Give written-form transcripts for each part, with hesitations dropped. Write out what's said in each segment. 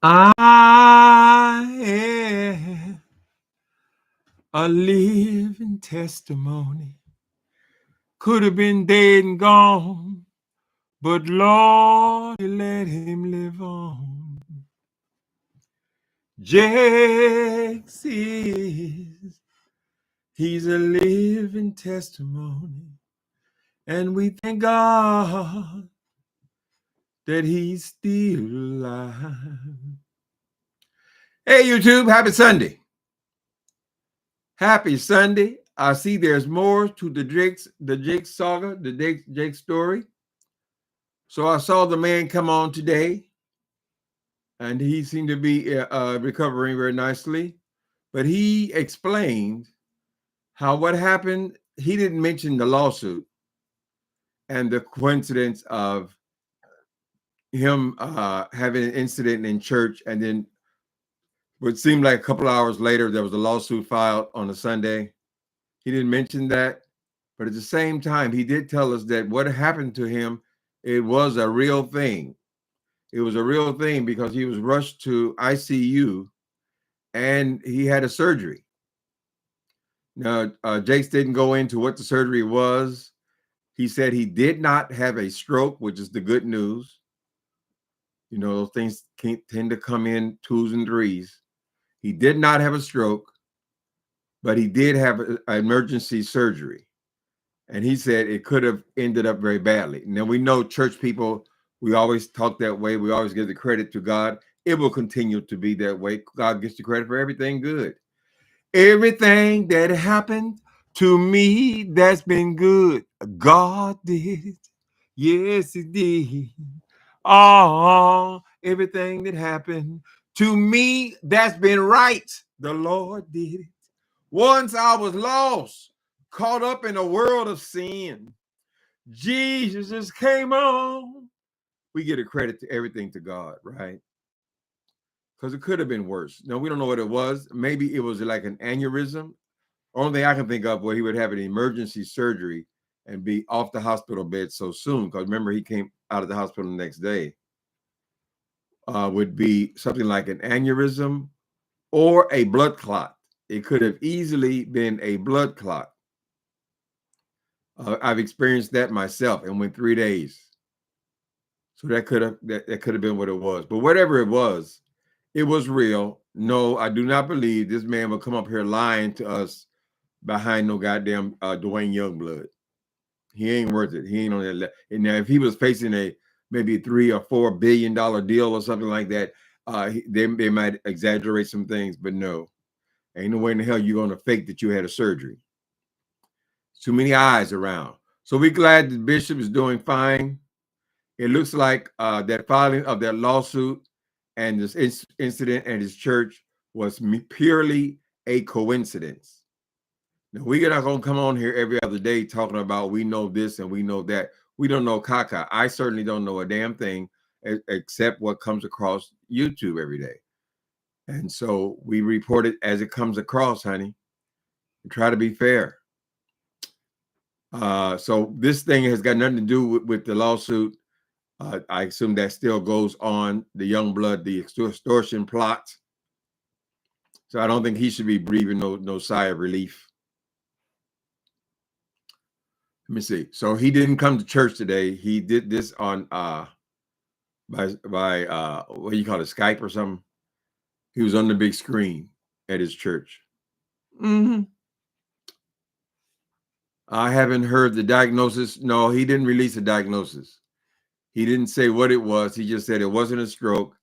I am a living testimony. Could have been dead and gone, but Lord, you let him live on. JAKES is, he's a living testimony. And we thank God that he's still alive. Hey, YouTube, happy Sunday. Happy Sunday. I see there's more to the Jake saga, the Jake story. So I saw the man come on today, and he seemed to be recovering very nicely. But he explained how what happened. He didn't mention the lawsuit and the coincidence of him having an incident in church, and then what seemed like a couple of hours later, there was a lawsuit filed on a Sunday. He didn't mention that, but at the same time, he did tell us that what happened to him, it was a real thing. It was a real thing because he was rushed to ICU and he had a surgery. Now, Jakes didn't go into what the surgery was. He said he did not have a stroke, which is the good news. You know, those things tend to come in twos and threes. He did not have a stroke, but he did have an emergency surgery. And he said it could have ended up very badly. Now, we know church people, we always talk that way. We always give the credit to God. It will continue to be that way. God gets the credit for everything good. Everything that happened to me that's been good, God did it. Yes, he did. Oh, everything that happened to me that's been right, the Lord did it. Once I was lost, caught up in a world of sin. Jesus just came on. We get a credit to everything to God, right? Because it could have been worse. No, we don't know what it was. Maybe it was like an aneurysm. Only thing I can think of where he would have an emergency surgery and be off the hospital bed so soon. Because remember, he came out of the hospital the next day. Would be something like an aneurysm or a blood clot. It could have easily been a blood clot. I've experienced that myself and went 3 days. So that could have been what it was. But whatever it was real. No, I do not believe this man will come up here lying to us behind no goddamn Dwayne Youngblood. He ain't worth it. He ain't on that. And now if he was facing a maybe $3 or $4 billion deal or something like that, they might exaggerate some things. But no, ain't no way in the hell you're going to fake that you had a surgery. Too many eyes around. So we're glad the bishop is doing fine. It looks like that filing of that lawsuit and this incident at his church was purely a coincidence. Now, we're not going to come on here every other day talking about we know this and we know that. We don't know caca. I certainly don't know a damn thing except what comes across YouTube every day. And so we report it as it comes across, honey. We try to be fair. So this thing has got nothing to do with the lawsuit. I assume that still goes on. The Youngblood, the extortion plot. So I don't think he should be breathing no sigh of relief. Let me see. So he didn't come to church today. He did this on by what do you call it, Skype or something. He was on the big screen at his church. I haven't heard the diagnosis. No, he didn't release a diagnosis. He didn't say what it was. He just said it wasn't a stroke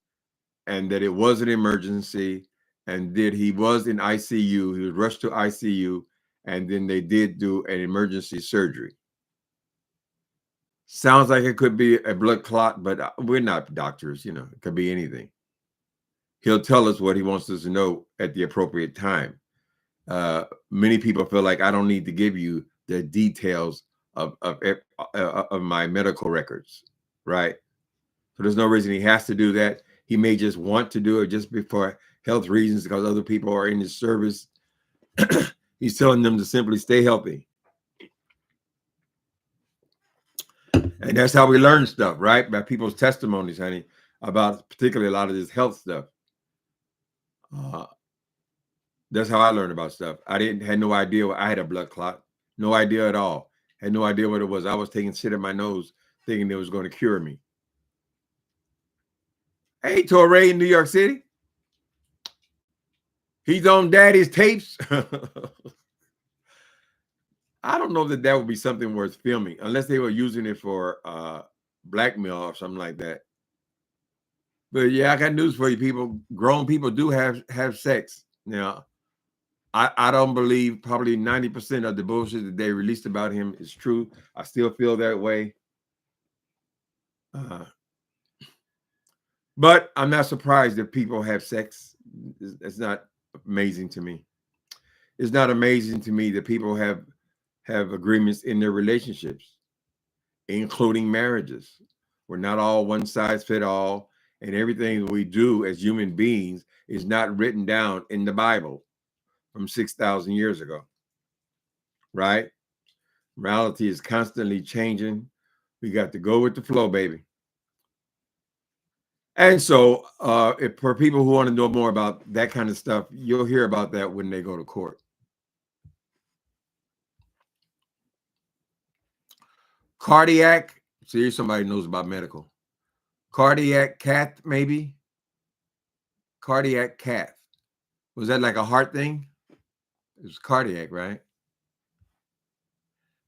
and that it was an emergency and that he was in ICU. He was rushed to ICU and then they did do an emergency surgery. Sounds like it could be a blood clot, but we're not doctors, you know, it could be anything. He'll tell us what he wants us to know at the appropriate time. Many people feel like I don't need to give you the details of my medical records, right? So there's no reason he has to do that. He may just want to do it just for health reasons because other people are in his service. He's telling them to simply stay healthy. And that's how we learn stuff, right? By people's testimonies, honey, about particularly a lot of this health stuff. That's how I learned about stuff. Had no idea I had a blood clot. No idea at all. Had no idea what it was. I was taking shit in my nose, thinking it was going to cure me. Hey, Torrey in New York City. He's on Daddy's tapes. I don't know that would be something worth filming unless they were using it for blackmail or something like that. But yeah, I got news for you, people. Grown people do have sex. Now, I don't believe probably 90% of the bullshit that they released about him is true. I still feel that way. But I'm not surprised that people have sex. It's not amazing to me. It's not amazing to me that people have agreements in their relationships, including marriages. We're not all one size fit all, and everything we do as human beings is not written down in the Bible from 6,000 years ago, right? Reality is constantly changing. We got to go with the flow, baby. And so for people who want to know more about that kind of stuff, you'll hear about that when they go to court. Cardiac, see, somebody knows about medical. Cardiac cath, maybe? Cardiac cath. Was that like a heart thing? It was cardiac, right?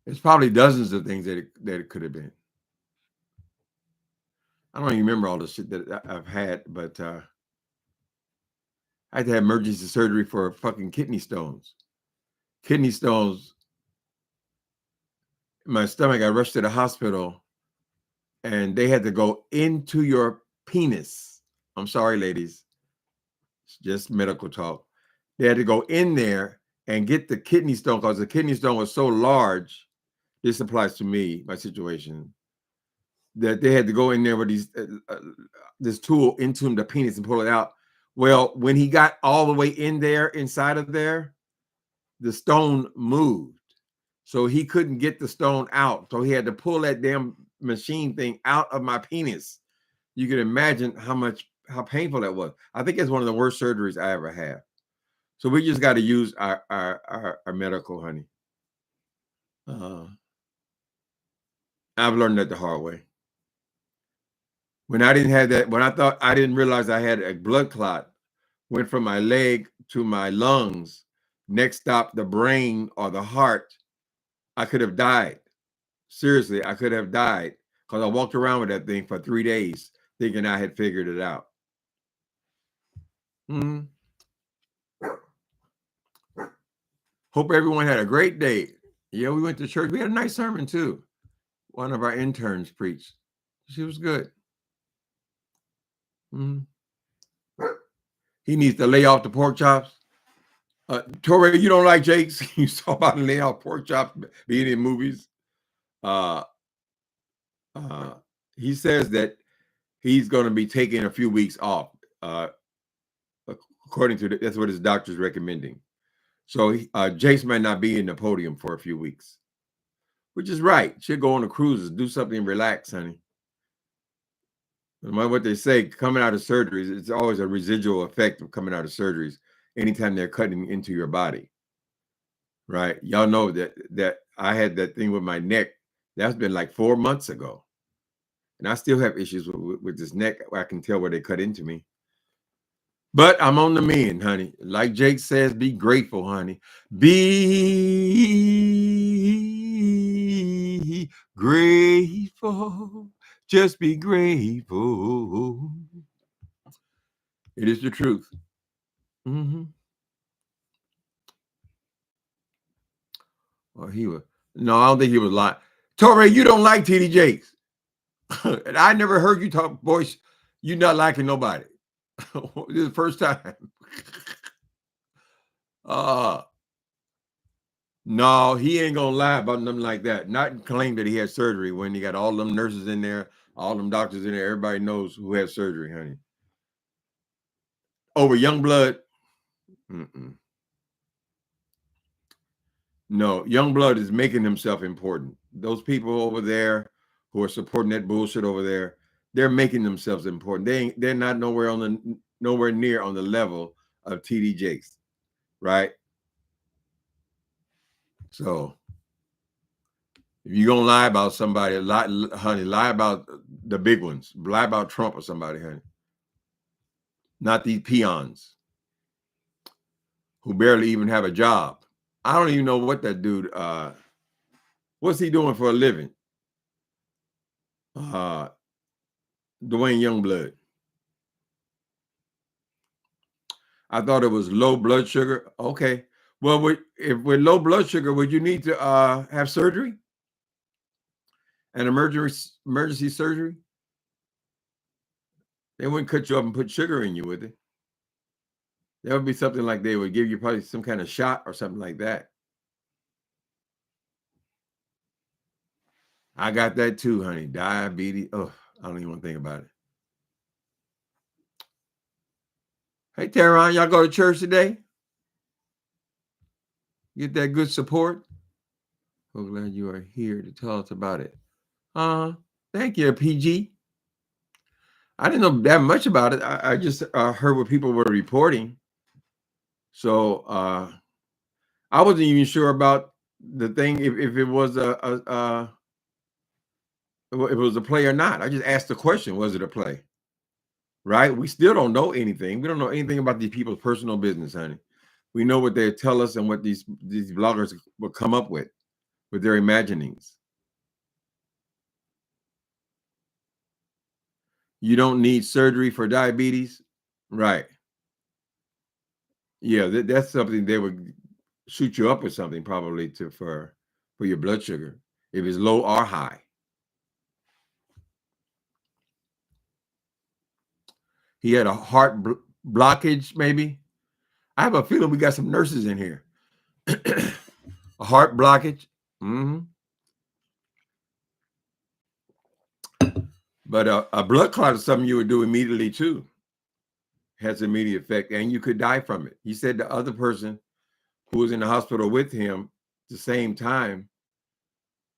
There's probably dozens of things that it could have been. I don't even remember all the shit that I've had, but I had to have emergency surgery for fucking kidney stones. Kidney stones in my stomach. I rushed to the hospital and they had to go into your penis. I'm sorry, ladies. It's just medical talk. They had to go in there and get the kidney stone because the kidney stone was so large. This applies to me, my situation, that they had to go in there with this tool into the penis and pull it out. Well, when he got all the way in there, inside of there, the stone moved. So he couldn't get the stone out. So he had to pull that damn machine thing out of my penis. You can imagine how painful that was. I think it's one of the worst surgeries I ever had. So we just got to use our medical, honey. I've learned that the hard way. When I didn't have that, when I didn't realize I had a blood clot, went from my leg to my lungs, next stop the brain or the heart, I could have died. Seriously, I could have died because I walked around with that thing for 3 days thinking I had figured it out. Hope everyone had a great day. Yeah, we went to church. We had a nice sermon too. One of our interns preached. She was good. He needs to lay off the pork chops. Torrey, you don't like Jakes? You saw about laying off pork chops being in movies. He says that he's going to be taking a few weeks off. According to that's what his doctor's recommending. So Jace might not be in the podium for a few weeks, which is right. Should go on the cruises, do something and relax, honey. No matter what they say, coming out of surgeries, it's always a residual effect of coming out of surgeries anytime they're cutting into your body. Right? Y'all know that I had that thing with my neck. That's been like 4 months ago. And I still have issues with this neck. I can tell where they cut into me. But I'm on the mend, honey. Like Jake says, be grateful, honey. Be grateful. Just be grateful. It is the truth. Or he was. No, I don't think he was lying. Torrey, you don't like TD Jakes. And I never heard you talk, boys. You not liking nobody. This is the first time. No, he ain't gonna lie about nothing like that. Not claim that he had surgery when he got all them nurses in there, all them doctors in there. Everybody knows who had surgery, honey. Over young blood. No, young blood is making himself important. Those people over there who are supporting that bullshit over there, they're making themselves important. They're not nowhere near on the level of TD Jakes, right? So if you're gonna lie about somebody, honey, lie about the big ones. Lie about Trump or somebody, honey. Not these peons who barely even have a job. I don't even know what that dude, what's he doing for a living? Dwayne Youngblood. I thought it was low blood sugar. Okay. Well, if with low blood sugar, would you need to have surgery? An emergency surgery? They wouldn't cut you up and put sugar in you, would they? That would be something like they would give you probably some kind of shot or something like that. I got that too, honey. Diabetes. Oh, I don't even want to think about it. Hey, Teron, y'all go to church today? Get that good support? So glad you are here to tell us about it. Thank you, PG. I didn't know that much about it. I just heard what people were reporting. So I wasn't even sure about the thing if it was a play or not. I just asked the question, was it a play? Right? We still don't know anything. We don't know anything about these people's personal business, honey. We know what they tell us and what these bloggers will come up with their imaginings. You don't need surgery for diabetes, right? Yeah, that's something they would shoot you up with something probably for your blood sugar if it's low or high. He had a heart blockage, maybe. I have a feeling we got some nurses in here. A heart blockage. Mm-hmm. But a blood clot is something you would do immediately too. Has immediate effect, and you could die from it. He said the other person who was in the hospital with him at the same time,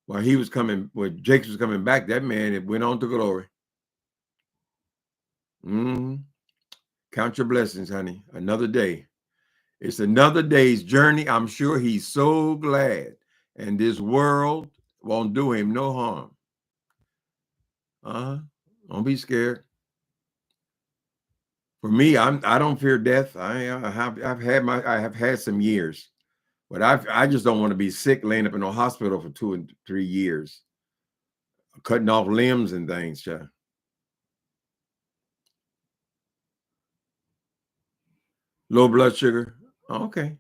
while he was coming, when Jakes was coming back, that man, it went on to glory. Mm-hmm. Count your blessings, honey. Another day. It's another day's journey. I'm sure he's so glad, and this world won't do him no harm. Don't be scared. For me, I don't fear death. I have had some years, but I just don't want to be sick, laying up in a hospital for 2 and 3 years, cutting off limbs and things, child. Low blood sugar. Okay.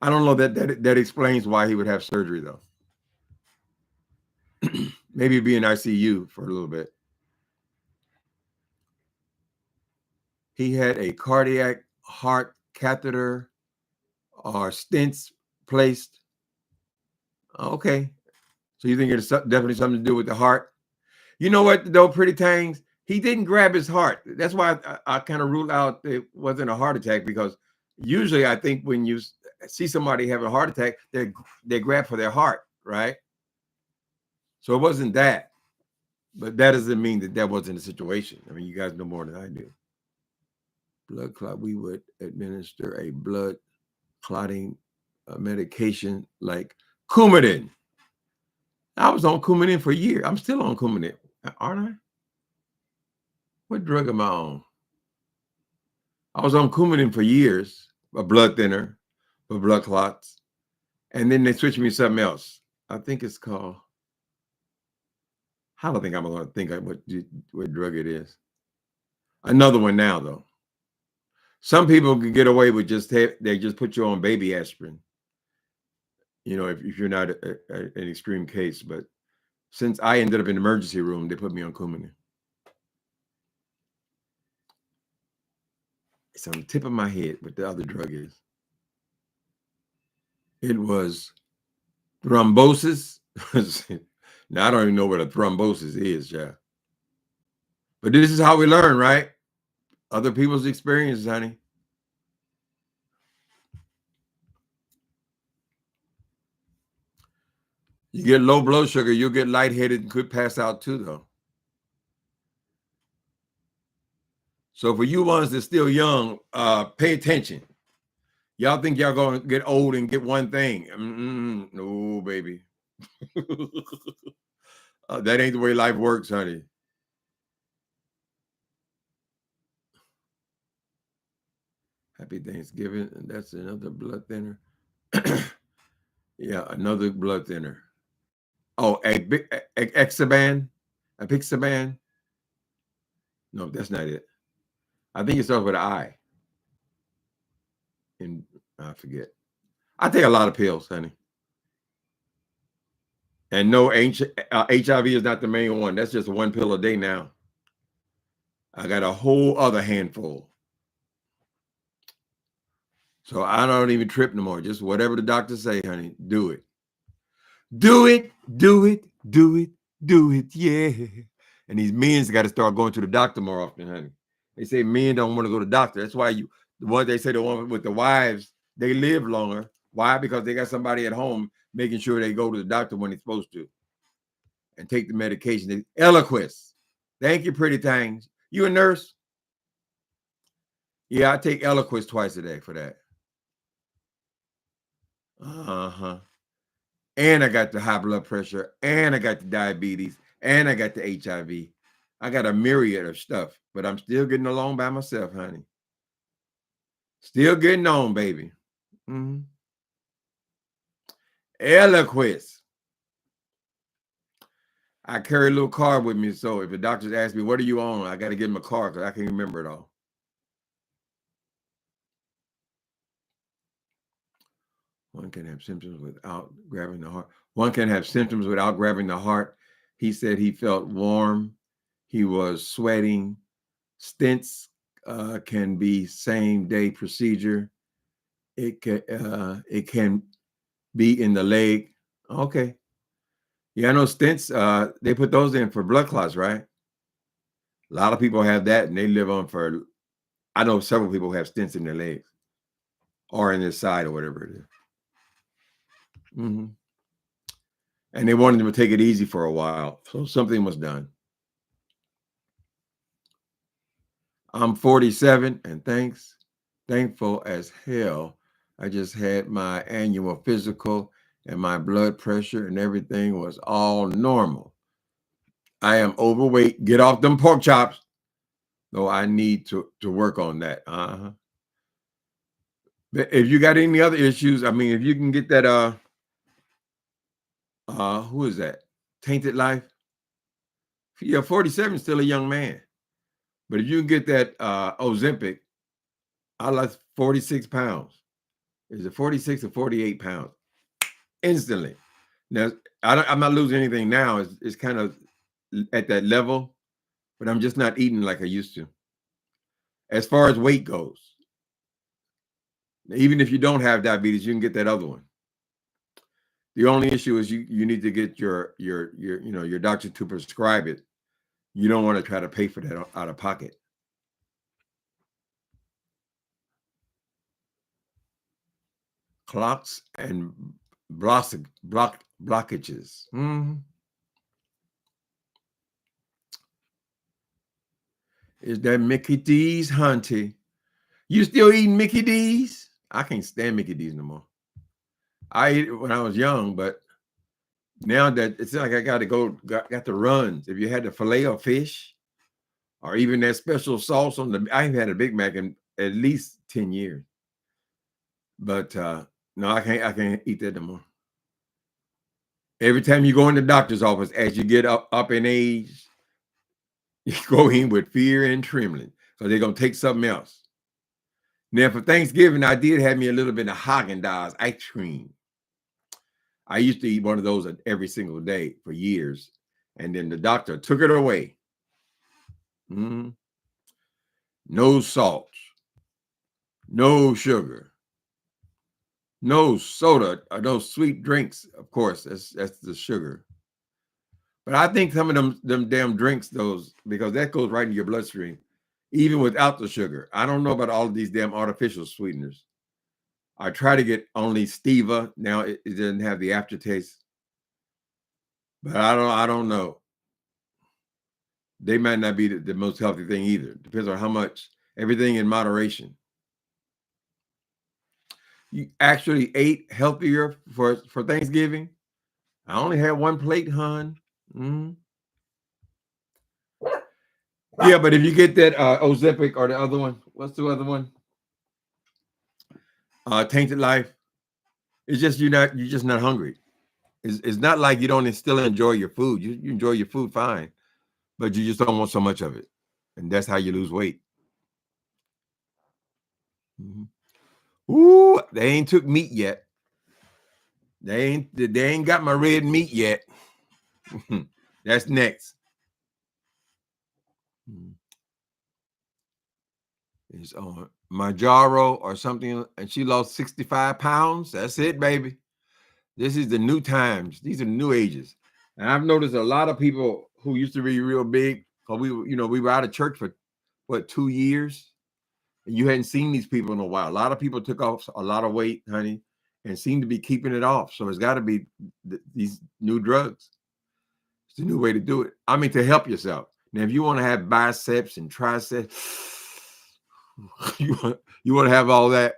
I don't know that explains why he would have surgery though. Maybe be in ICU for a little bit. He had a cardiac heart catheter or stents placed. Okay. So you think it's definitely something to do with the heart? You know what, though, pretty tangs? He didn't grab his heart. That's why I kind of ruled out it wasn't a heart attack, because usually I think when you see somebody have a heart attack, they grab for their heart, right? So it wasn't that. But that doesn't mean that wasn't the situation. I mean, you guys know more than I do. Blood clot, we would administer a blood clotting medication like Coumadin. I was on Coumadin for years. I'm still on Coumadin, aren't I? What drug am I on? I was on Coumadin for years, a blood thinner for blood clots. And then they switched me to something else. I think it's called, I don't think I'm going to think of what drug it is. Another one now, though. Some people can get away with they just put you on baby aspirin, you know, if you're not an extreme case. But since I ended up in the emergency room, they put me on Coumadin. It's on the tip of my head what the other drug is. It was thrombosis. Now, I don't even know what a thrombosis is, yeah. But this is how we learn, right? Other people's experiences, honey. You get low blood sugar, you'll get lightheaded and could pass out too, though. So for you ones that's still young, pay attention. Y'all think y'all gonna get old and get one thing? No, baby. That ain't the way life works, honey. Happy Thanksgiving. And that's another blood thinner. Yeah, another blood thinner. Oh, Exaban, Apixaban. No, that's not it. I think it starts with an I. And I forget. I take a lot of pills, honey. And no, HIV is not the main one. That's just one pill a day now. I got a whole other handful. So I don't even trip no more. Just whatever the doctor say, honey, do it. Do it, do it, do it, do it, yeah. And these men's got to start going to the doctor more often, honey. They say men don't want to go to the doctor. That's why they say the one with the wives, they live longer. Why? Because they got somebody at home making sure they go to the doctor when they're supposed to and take the medication. Eliquis. Thank you, pretty things. You a nurse? Yeah, I take Eliquis twice a day for that. Uh-huh. And I got the high blood pressure, and I got the diabetes, and I got the HIV. I got a myriad of stuff, but I'm still getting along by myself, honey. Still getting on, baby. Mm-hmm. Eliquis. I carry a little card with me, so if the doctors ask me, what are you on? I got to give them a card because I can't remember it all. One can have symptoms without grabbing the heart. One can have symptoms without grabbing the heart. He said he felt warm. He was sweating. Stents can be same-day procedure. It can be in the leg. Okay. Yeah, I know stents, they put those in for blood clots, right? A lot of people have that, and they live on for, I know several people have stents in their legs or in their side or whatever it is. Mm-hmm. And they wanted them to take it easy for a while. So something was done. I'm 47 and thankful as hell. I just had my annual physical and my blood pressure and everything was all normal. I am overweight. Get off them pork chops. Though I need to work on that. Uh-huh. But if you got any other issues, I mean, if you can get that who is that? Tainted Life? Yeah, 47 is still a young man. But if you can get that Ozempic, I lost 46 pounds. Is it 46 or 48 pounds? Instantly. Now, I'm not losing anything now. It's kind of at that level, but I'm just not eating like I used to. As far as weight goes, even if you don't have diabetes, you can get that other one. The only issue is you need to get your doctor to prescribe it. You don't want to try to pay for that out of pocket. Clots and blockages. Mm-hmm. Is that Mickey D's, hunty? You still eating Mickey D's? I can't stand Mickey D's no more. I ate it when I was young, but now that it's like I got the runs. If you had the filet of fish, or even that special sauce on the, I ain't had a Big Mac in at least 10 years. But no, I can't eat that no more. Every time you go in the doctor's office, as you get up in age, you go in with fear and trembling. So they're gonna take something else. Now for Thanksgiving, I did have me a little bit of Haagen-Dazs ice cream. I used to eat one of those every single day for years. And then the doctor took it away. Mm-hmm. No salt, no sugar, no soda, or no sweet drinks. Of course, that's the sugar. But I think some of them damn drinks, those, because that goes right in your bloodstream, even without the sugar. I don't know about all of these damn artificial sweeteners. I try to get only stevia. Now it doesn't have the aftertaste. But I don't know. They might not be the most healthy thing either. Depends on how much. Everything in moderation. You actually ate healthier for Thanksgiving? I only had one plate, hon. Mm. Yeah, but if you get that Ozempiic or the other one, what's the other one? Tainted Life. It's just you're just not hungry. It's not like you don't still enjoy your food. You enjoy your food fine, but you just don't want so much of it, and that's how you lose weight. Mm-hmm. Ooh, they ain't took meat yet. They ain't got my red meat yet. That's next. It's on Majaro or something, and she lost 65 pounds. That's it, baby. This is the new times. These are the new ages. And I've noticed a lot of people who used to be real big, because we were out of church for what, 2 years? And you hadn't seen these people in a while. A lot of people took off a lot of weight, honey, and seem to be keeping it off. So it's got to be these new drugs. It's the new way to do it. I mean, to help yourself. Now, if you want to have biceps and triceps, you want to have all that,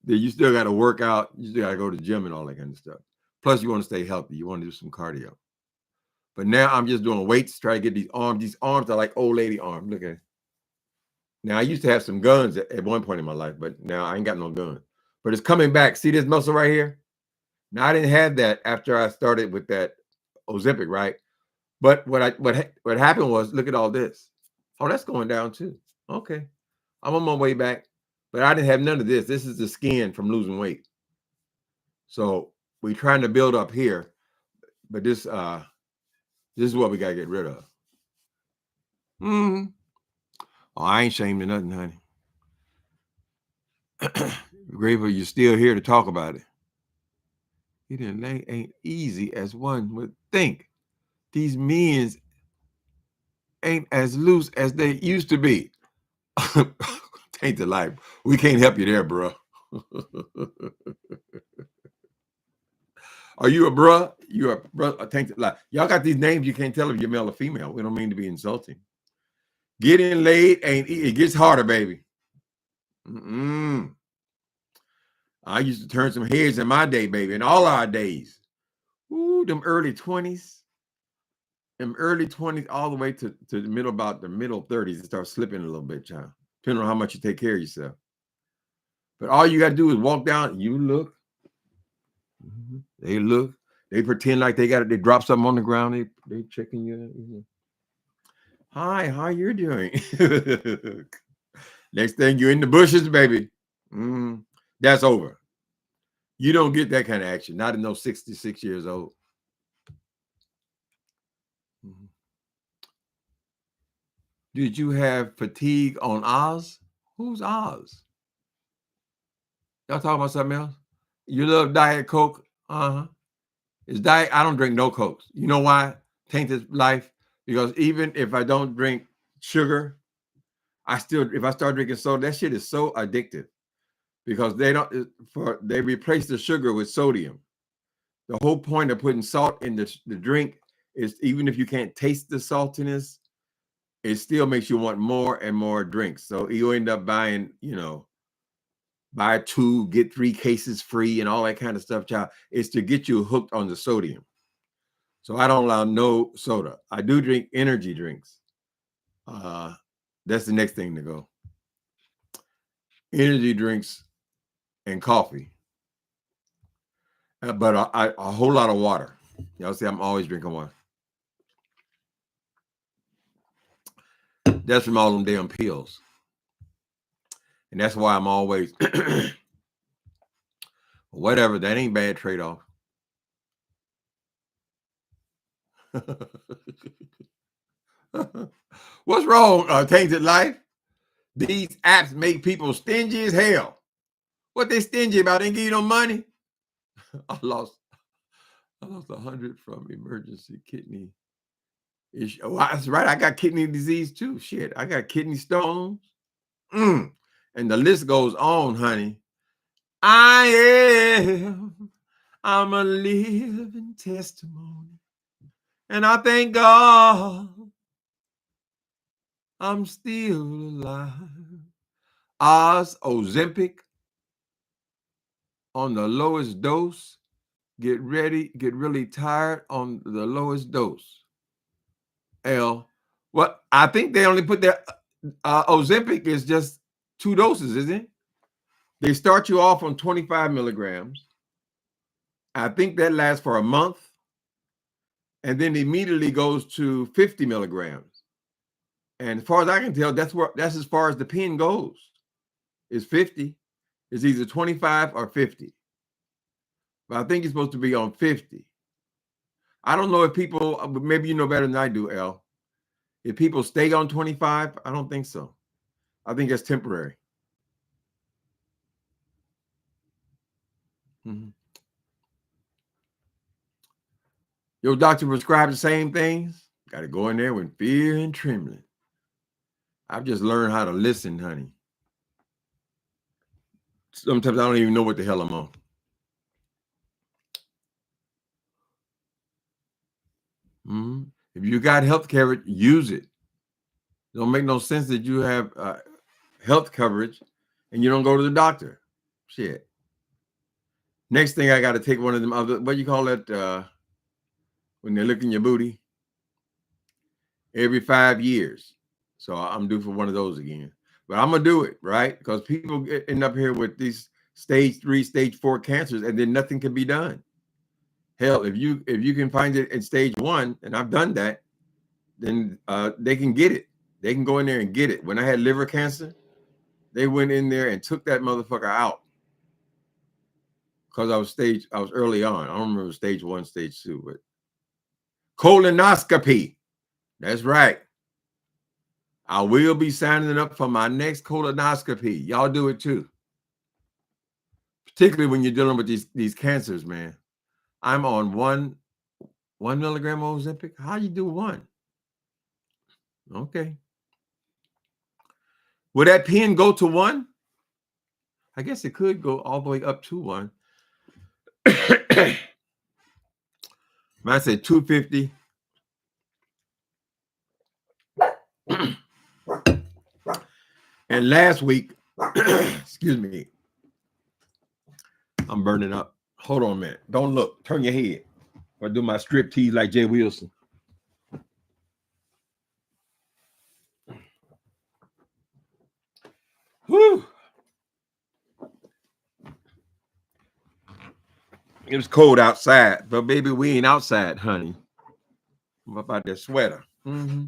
then you still got to work out. You still got to go to the gym and all that kind of stuff. Plus, you want to stay healthy. You want to do some cardio. But now I'm just doing weights, try to get these arms. These arms are like old lady arms. Look at it. Now, I used to have some guns at one point in my life, but now I ain't got no gun. But it's coming back. See this muscle right here? Now, I didn't have that after I started with that Ozempiic, right? But what happened was, look at all this. Oh, that's going down too. Okay. I'm on my way back. But I didn't have none of this. This is the skin from losing weight. So we're trying to build up here. But this is what we got to get rid of. Oh, I ain't ashamed of nothing, honey. Grateful you're still here to talk about it. It ain't easy as one would think. These men's ain't as loose as they used to be. Tainted life. We can't help you there, bro. Are you a bruh? You a bruh? A tainted life. Y'all got these names you can't tell if you're male or female. We don't mean to be insulting. Getting laid it gets harder, baby. I used to turn some heads in my day, baby, in all our days. Ooh, them early 20s. Them early 20s all the way to the middle, about the middle 30s, it starts slipping a little bit, child. Depending on how much you take care of yourself. But all you got to do is walk down, you look. They look. They pretend like they got it. They drop something on the ground. They checking you. Hi, how you doing? Next thing you're in the bushes, baby. That's over. You don't get that kind of action. Not in those 66 years old. Did you have fatigue on Oz? Who's Oz? Y'all talking about something else? You love Diet Coke? It's diet. I don't drink no Cokes. You know why? Tainted life. Because even if I don't drink sugar, if I start drinking soda, that shit is so addictive. Because they replace the sugar with sodium. The whole point of putting salt in the drink is, even if you can't taste the saltiness, it still makes you want more and more drinks. So you end up buying, buy 2, get 3 cases free and all that kind of stuff, child. It's to get you hooked on the sodium. So I don't allow no soda. I do drink energy drinks. That's the next thing to go. Energy drinks and coffee. But a whole lot of water. Y'all see, I'm always drinking water. That's from all them damn pills. And that's why I'm always, whatever, that ain't bad trade-off. What's wrong, Tainted Life? These apps make people stingy as hell. What they stingy about? They ain't give you no money. I lost 100 from emergency kidney issue. Oh, that's right. I got kidney disease too. Shit, I got kidney stones. And the list goes on, honey. I'm a living testimony. And I thank God I'm still alive. Ozempiic on the lowest dose. Get really tired on the lowest dose. L. What I think they only put their Ozempiic is just 2 doses, isn't it? They start you off on 25 milligrams. I think that lasts for a month, and then immediately goes to 50 milligrams. And as far as I can tell, that's as far as the pen goes. Is 50. It's either 25 or 50. But I think it's supposed to be on 50. I don't know if people, maybe you know better than I do, L. If people stay on 25, I don't think so. I think that's temporary. Mm-hmm. Your doctor prescribed the same things. Got to go in there with fear and trembling. I've just learned how to listen, honey. Sometimes I don't even know what the hell I'm on. Mm-hmm. If you got health coverage, use it. It don't make no sense that you have health coverage and you don't go to the doctor. Shit. Next thing, I got to take one of them other, what you call that, when they're looking your booty? Every 5 years. So I'm due for one of those again. But I'm going to do it, right? Because people end up here with these stage 3, stage 4 cancers, and then nothing can be done. Hell, if you can find it in stage 1, and I've done that, then they can get it. They can go in there and get it. When I had liver cancer, they went in there and took that motherfucker out because I was early on. I don't remember stage 1, stage 2, but colonoscopy. That's right. I will be signing up for my next colonoscopy. Y'all do it too. Particularly when you're dealing with these cancers, man. I'm on 1 milligram Ozempic. How you do 1? Okay. Will that pen go to 1? I guess it could go all the way up to 1. I said 250. And last week, excuse me, I'm burning up. Hold on a minute. Don't look. Turn your head. Or do my strip tease like Jay Wilson. Whew. It was cold outside, but baby, we ain't outside, honey. What about that sweater? Mm-hmm.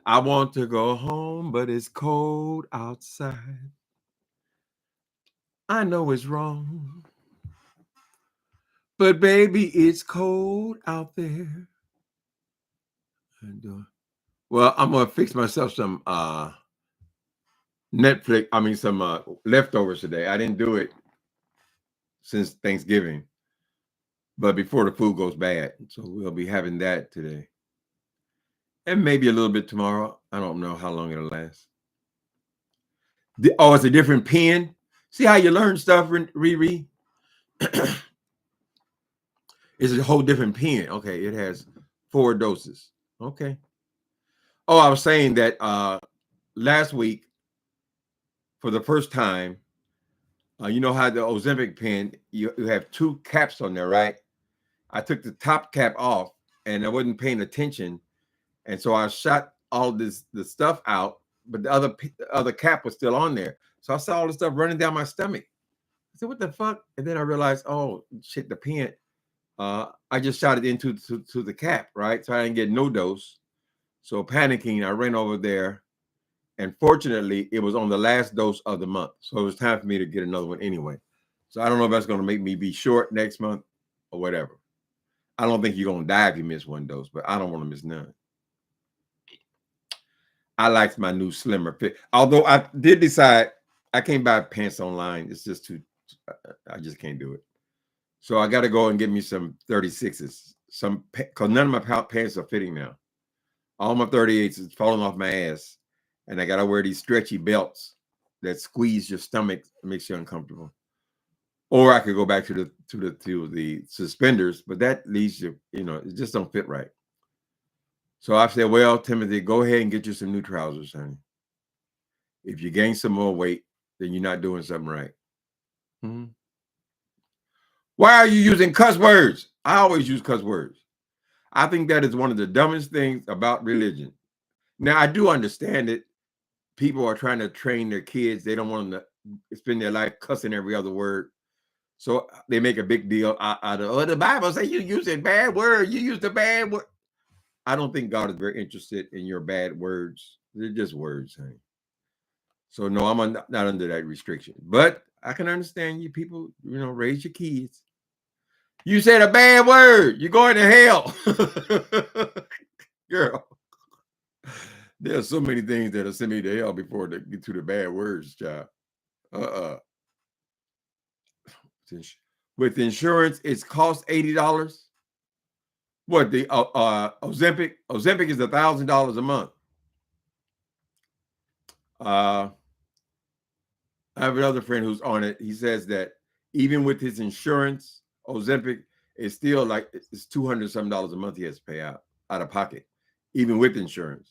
I want to go home, but it's cold outside. I know it's wrong, but baby, it's cold out there. And, well, I'm gonna fix myself some Netflix. I mean, some leftovers today. I didn't do it since Thanksgiving, but before the food goes bad, so we'll be having that today, and maybe a little bit tomorrow. I don't know how long it'll last. Oh, it's a different pen. See how you learn stuff, Riri? It's a whole different pen. Okay, it has 4 doses. Okay. Oh, I was saying that last week, for the first time, you know how the Ozempic pen, you have 2 caps on there, right? I took the top cap off, and I wasn't paying attention, and so I shot all the stuff out, but the other cap was still on there. So I saw all the stuff running down my stomach. I said, "What the fuck?" And then I realized, oh shit, the pen. I just shot it into to the cap, right? So I didn't get no dose. So panicking, I ran over there, and fortunately, it was on the last dose of the month. So it was time for me to get another one anyway. So I don't know if that's going to make me be short next month or whatever. I don't think you're going to die if you miss 1 dose, but I don't want to miss none. I liked my new slimmer fit. Although I did decide I can't buy pants online. It's just too, I just can't do it. So I got to go and get me some 36s. Because none of my pants are fitting now. All my 38s is falling off my ass. And I got to wear these stretchy belts that squeeze your stomach, makes you uncomfortable. Or I could go back to the suspenders, but that leaves you, it just don't fit right. So I said, well, Timothy, go ahead and get you some new trousers, honey. If you gain some more weight, then you're not doing something right. Mm-hmm. Why are you using cuss words? I always use cuss words. I think that is one of the dumbest things about religion. Now, I do understand it. People are trying to train their kids. They don't want them to spend their life cussing every other word. So they make a big deal out of, the Bible says you use a bad word. You use the bad word. I don't think God is very interested in your bad words. They're just words, honey. So no, I'm not under that restriction. But I can understand you people, raise your kids. You said a bad word. You're going to hell. Girl. There's so many things that'll send me to hell before they get to the bad words, child. With insurance, it's cost $80. What, the Ozempic? Ozempic is $1,000 a month. I have another friend who's on it. He says that even with his insurance, Ozempic is still like it's $200 something a month he has to pay out of pocket, even with insurance.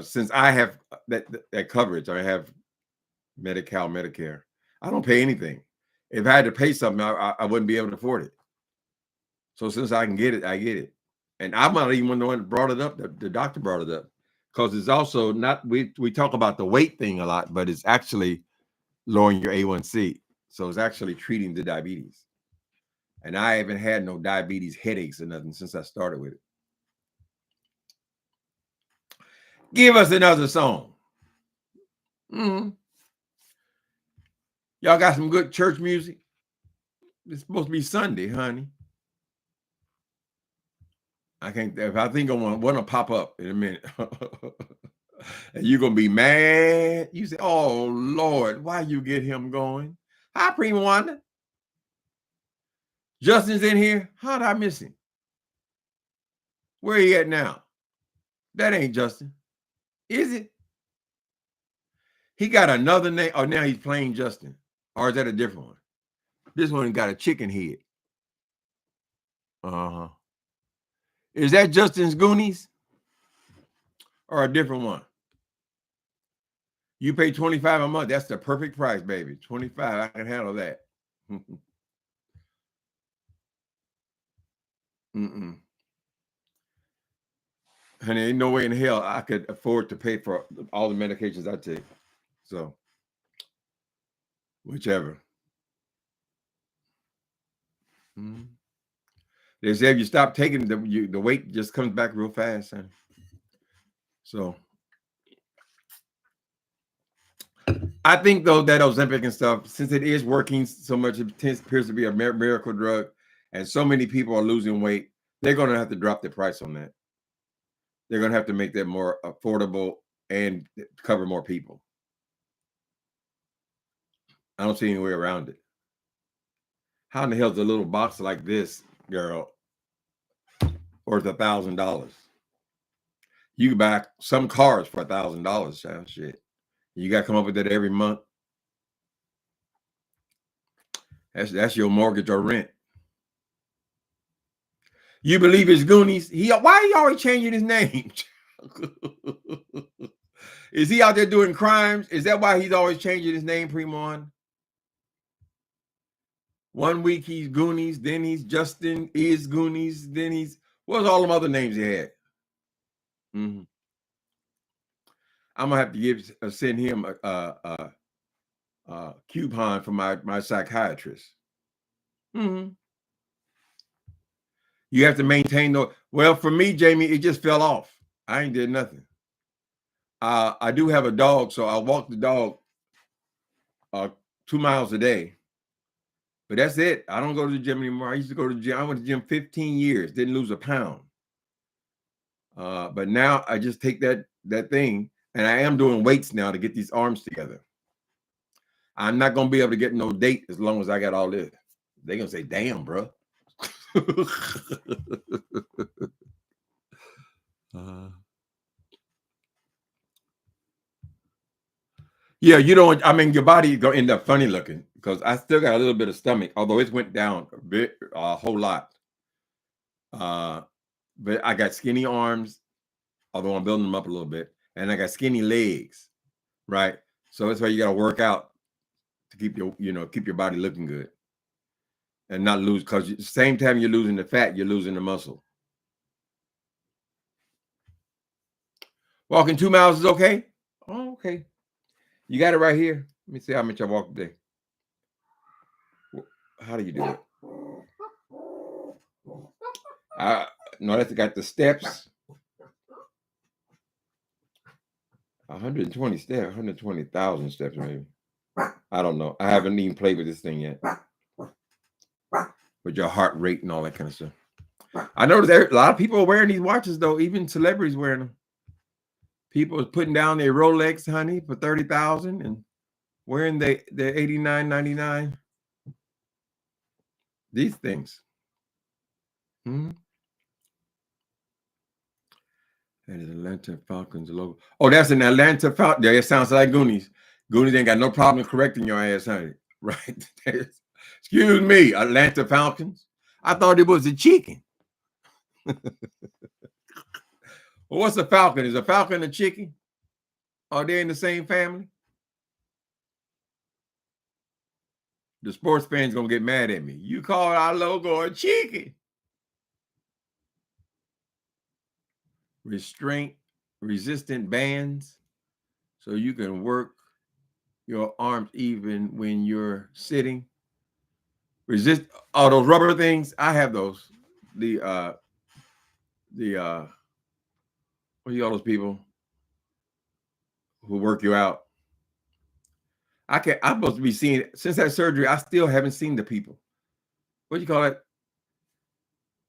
Since I have that coverage, I have Medi-Cal, Medicare. I don't pay anything. If I had to pay something, I wouldn't be able to afford it. So since I can get it, I get it. And I'm not even the one that brought it up. The doctor brought it up because it's also not, we talk about the weight thing a lot, but it's actually lowering your A1C. So it's actually treating the diabetes. And I haven't had no diabetes headaches or nothing since I started with it. Give us another song. Mm-hmm. Y'all got some good church music? It's supposed to be Sunday, honey. I can't, if I think I want to pop up in a minute. And you're going to be mad. You say, oh, Lord, why you get him going? Hi, Prima Wanda. Justin's in here. How did I miss him? Where he at now? That ain't Justin. Is it? He got another name. Oh, now he's playing Justin. Or is that a different one? This one got a chicken head. Uh-huh. Is that Justin's Goonies? Or a different one? You pay $25 a month. That's the perfect price, baby. $25. I can handle that. Mm-mm. Honey, ain't no way in hell I could afford to pay for all the medications I take. So, whichever. Mm-hmm. They say if you stop taking the weight just comes back real fast. Honey. So, I think though that Ozempic and stuff, since it is working so much, it appears to be a miracle drug, and so many people are losing weight. They're going to have to drop the price on that. They're going to have to make that more affordable and cover more people. I don't see any way around it. How in the hell is a little box like this, girl, worth $1,000? You can buy some cars for $1,000, child. Shit. You got to come up with that every month. That's your mortgage or rent. You believe it's Goonies? Why he always changing his name? Is he out there doing crimes? Is that why he's always changing his name, Primon? 1 week he's Goonies, then he's Justin is Goonies, then he's what's all them other names he had? Mm-hmm. I'm gonna have to send him a coupon for my psychiatrist. Mm-hmm. You have to maintain the. Well, for me, Jamie, it just fell off. I ain't did nothing. I do have a dog, so I walk the dog 2 miles a day. But that's it. I don't go to the gym anymore. I used to go to the gym. I went to the gym 15 years, didn't lose a pound. But now I just take that thing, and I am doing weights now to get these arms together. I'm not gonna be able to get no date as long as I got all this. They're gonna say, "Damn, bro." Yeah, you don't. I mean, your body gonna end up funny looking because I still got a little bit of stomach, although it went down a whole lot. But I got skinny arms, although I'm building them up a little bit, and I got skinny legs, right? So that's why you got to work out to keep your body looking good and not lose, because at the same time you're losing the fat, you're losing the muscle. Walking 2 miles is okay? Oh, okay. You got it right here. Let me see how much I walked today. How do you do it? No, that's got the steps. 120 steps, 120,000 steps, maybe. I don't know. I haven't even played with this thing yet. With your heart rate and all that kind of stuff. I noticed a lot of people are wearing these watches, though. Even celebrities wearing them. People are putting down their Rolex, honey, for 30,000 and wearing the $89.99. These things. That is Atlanta Falcons logo. Oh, that's an Atlanta Falcons. Yeah, it sounds like Goonies. Goonies ain't got no problem correcting your ass, honey. Right? Excuse me, Atlanta Falcons. I thought it was a chicken. Well, what's a falcon? Is a falcon a chicken? Are they in the same family? The sports fans gonna get mad at me. You call our logo a chicken. Resistant bands, so you can work your arms even when you're sitting. All those rubber things. I have those. What do you call those people who work you out? I'm supposed to be seeing, since that surgery, I still haven't seen the people. What do you call it?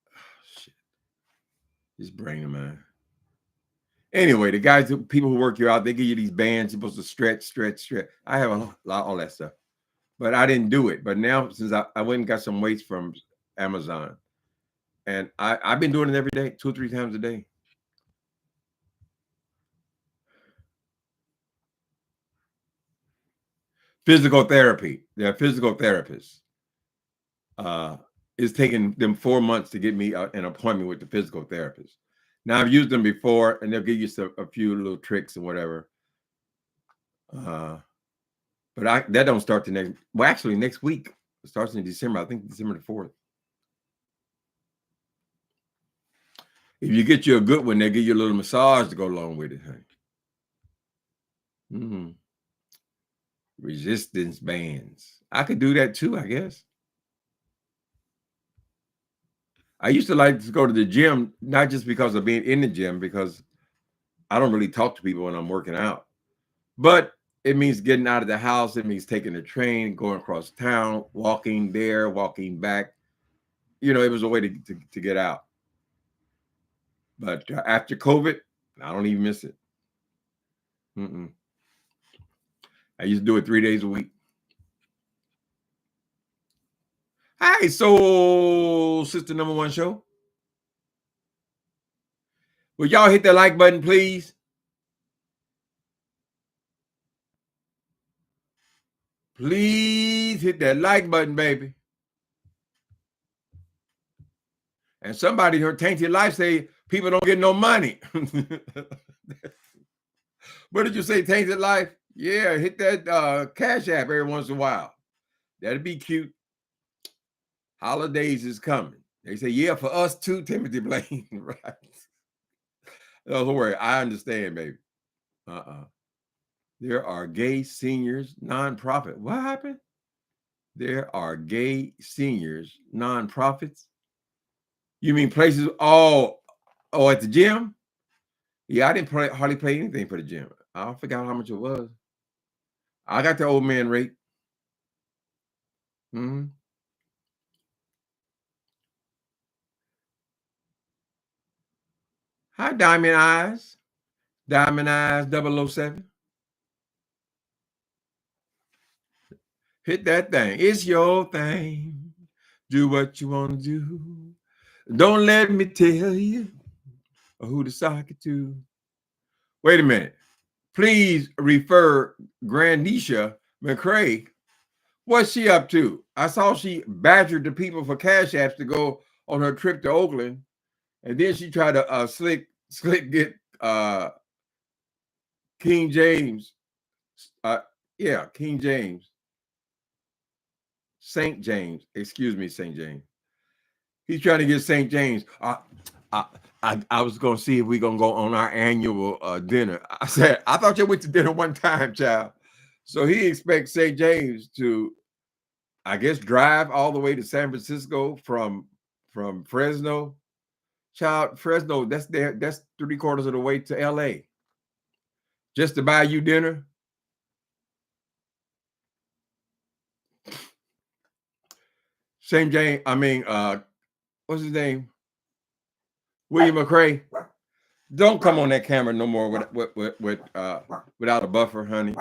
Oh, shit. This brain of mine. Anyway, the people who work you out, they give you these bands. You're supposed to stretch. I have all that stuff, but I didn't do it. But now, since I went and got some weights from Amazon, and I've been doing it every day, 2 or 3 times a day. Physical therapy. They're physical therapists. It's taken them 4 months to get me an appointment with the physical therapist. Now, I've used them before, and they'll give you a few little tricks and whatever. But that don't start next week. It starts in December. I think December the 4th. If you get you a good one, they'll give you a little massage to go along with it, honey. Resistance bands. I could do that too, I guess. I used to like to go to the gym, not just because of being in the gym, because I don't really talk to people when I'm working out. But it means getting out of the house. It means taking the train, going across town, walking there, walking back. It was a way to get out. But after COVID, I don't even miss it. I used to do it 3 days a week. Hi, Soul Sister Number One Show. Will y'all hit that like button, please? Please hit that like button, baby. And somebody in her tainted life say people don't get no money. What did you say, tainted life? Yeah, hit that Cash App every once in a while. That'd be cute. Holidays is coming. They say, yeah, for us too, Timothy Blaine. Right? Don't worry, I understand, baby. There are gay seniors nonprofit. What happened? There are gay seniors nonprofits. You mean places? Oh, at the gym? Yeah, I didn't hardly pay anything for the gym. I forgot how much it was. I got the old man rate. Hi, Diamond Eyes. Diamond Eyes 007. Hit that thing. It's your thing. Do what you want to do. Don't let me tell you who to sock it to. Wait a minute. Please refer Grandisha McCrae What's she up to? I saw she badgered the people for cash apps to go on her trip to Oakland, and then she tried to slick get King James, King James, St. James. Excuse me, St. James. He's trying to get St. James. I was gonna see if we're gonna go on our annual dinner. I said, I thought you went to dinner one time, child. So he expects St. James to, I guess, drive all the way to San Francisco from Fresno. Child, Fresno, that's 3/4 of the way to LA. Just to buy you dinner. St. James, what's his name? William McCrae. Don't come on that camera no more without a buffer, honey.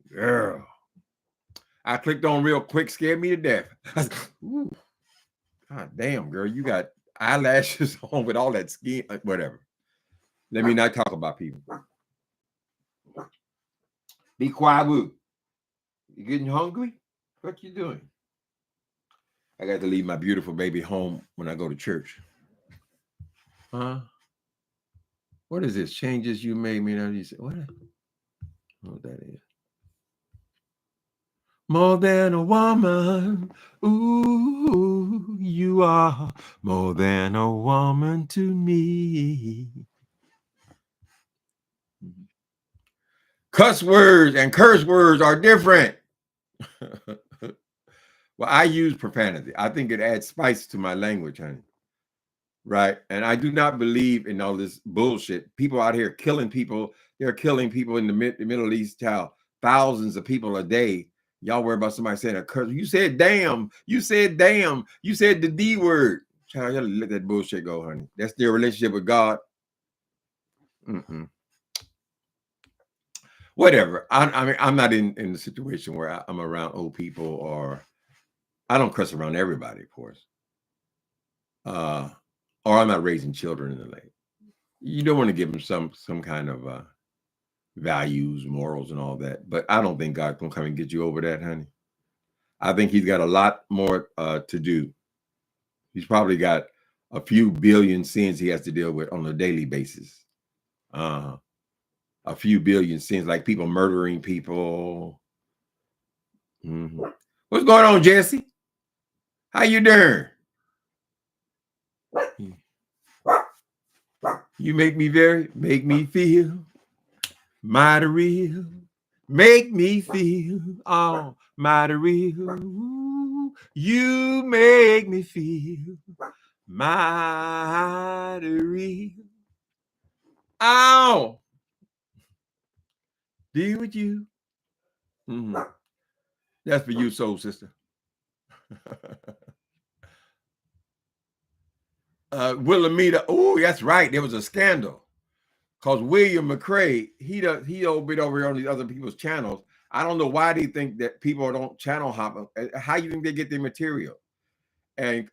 Girl. I clicked on real quick, scared me to death. I said, ooh, God damn, girl, you got eyelashes on with all that skin, whatever. Let me not talk about people. Be quiet, boo. You getting hungry? What you doing? I got to leave my beautiful baby home when I go to church. Huh? What is this? Changes you made me. Now you say, what? Oh, that is. More than a woman. Ooh, you are more than a woman to me. Cuss words and curse words are different. Well, I use profanity. I think it adds spice to my language, honey. Right? And I do not believe in all this bullshit. People out here killing people. They're killing people in the Middle East, child. Thousands of people a day. Y'all worry about somebody saying a curse. You said damn. You said damn. You said the D word. Child, you gotta let that bullshit go, honey. That's their relationship with God. Whatever. I mean, I'm not in the situation where I'm around old people, or I don't cuss around everybody, of course. Or I'm not raising children in the lane. You don't want to give them some kind of values, morals, and all that. But I don't think God's gonna come and get you over that, honey. I think He's got a lot more to do. He's probably got a few billion sins He has to deal with on a daily basis. A few billion sins, like people murdering people. What's going on, Jesse? How you doing? You make me feel mighty real. Make me feel mighty real. You make me feel mighty real. Ow! Deal with you. That's for you, soul sister. Willamita. Oh, that's right. There was a scandal because William McCrae, he been over here on these other people's channels. I don't know why they think that people don't channel hop. How you think they get their material? And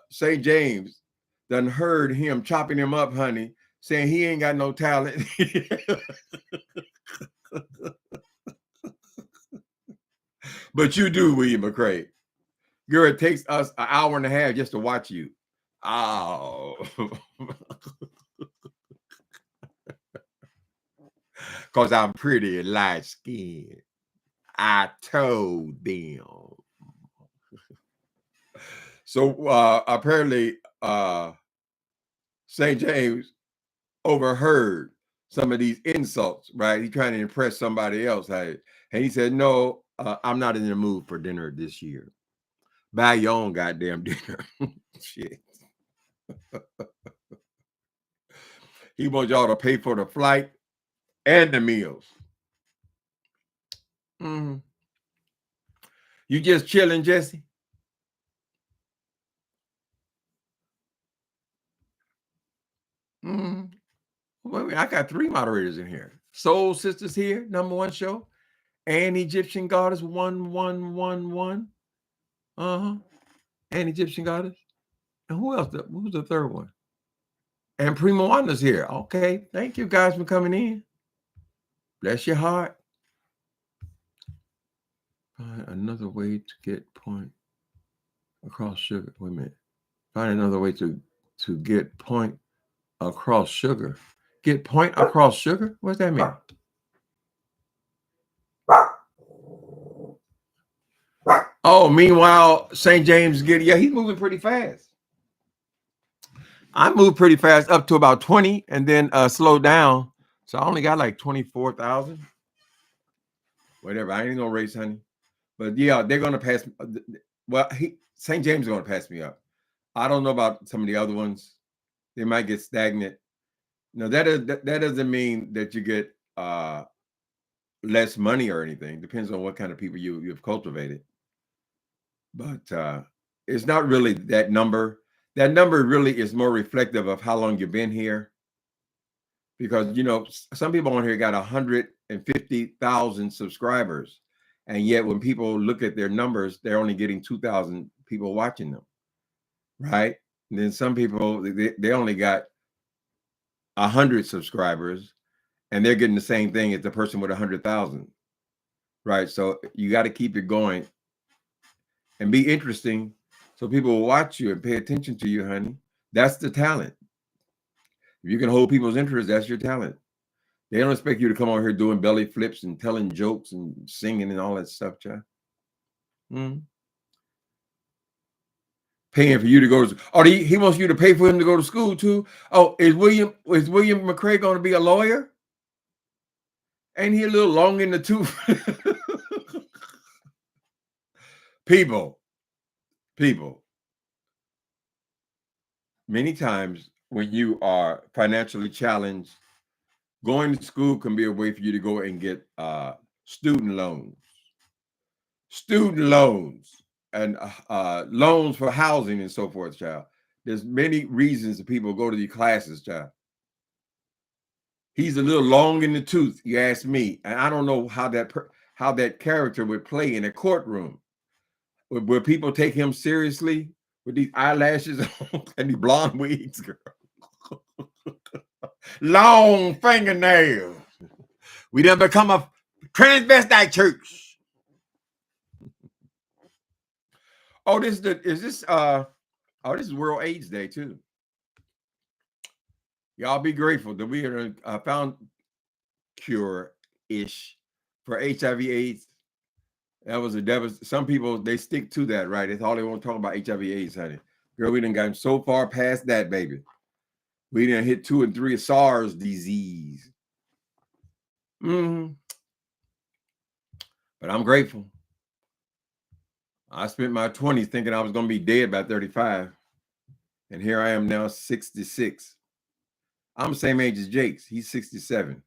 St. James done heard him chopping him up, honey, saying he ain't got no talent. But you do, William McCrae. Girl, it takes us an hour and a half just to watch you. Oh. Because I'm pretty and light skinned. I told them. So apparently St. James overheard some of these insults, right? He's trying to impress somebody else. And he said, no, I'm not in the mood for dinner this year. Buy your own goddamn dinner. Shit. He wants y'all to pay for the flight and the meals. You just chilling, Jesse? Well, I got 3 moderators in here. Soul Sisters here, #1 show. And Egyptian Goddess 1111. And Egyptian Goddess. And who else? Who's the third one? And Primo Wanda's here. Okay. Thank you guys for coming in. Bless your heart. Find another way to get point across sugar. Wait a minute. Find another way to get point across sugar. Get point across sugar? What does that mean? Oh, meanwhile, St. James he's moving pretty fast. I moved pretty fast up to about 20 and then slowed down. So I only got like 24,000. Whatever. I ain't gonna race, honey. But yeah, they're gonna pass. Well, St. James is gonna pass me up. I don't know about some of the other ones. They might get stagnant. No, that doesn't mean that you get less money or anything. Depends on what kind of people you've cultivated. But it's not really that number. That number really is more reflective of how long you've been here. Because some people on here got 150,000 subscribers, and yet when people look at their numbers, they're only getting 2,000 people watching them, right? And then some people they only got 100 subscribers, and they're getting the same thing as the person with 100,000, right? So you got to keep it going and be interesting, so people will watch you and pay attention to you, honey. That's the talent. If you can hold people's interest, that's your talent. They don't expect you to come over here doing belly flips and telling jokes and singing and all that stuff, child. Paying for you to go to, he wants you to pay for him to go to school too. Oh, is William McCray going to be a lawyer? Ain't he a little long in the tooth? People. Many times when you are financially challenged, going to school can be a way for you to go and get student loans and loans for housing and so forth, child. There's many reasons that people go to these classes, child. He's a little long in the tooth, you ask me, and I don't know how that character would play in a courtroom. Where people take him seriously with these eyelashes and these blonde wigs, girl. Long fingernails. We done become a transvestite church. Oh, this is World AIDS Day too. Y'all be grateful that we found cure-ish for HIV/AIDS. That was some people, they stick to that, right? That's all they want to talk about, HIV/AIDS, honey. Girl, we done gotten so far past that, baby. We done hit 2 and 3 of SARS disease. But I'm grateful. I spent my 20s thinking I was going to be dead by 35. And here I am now, 66. I'm the same age as Jakes. He's 67.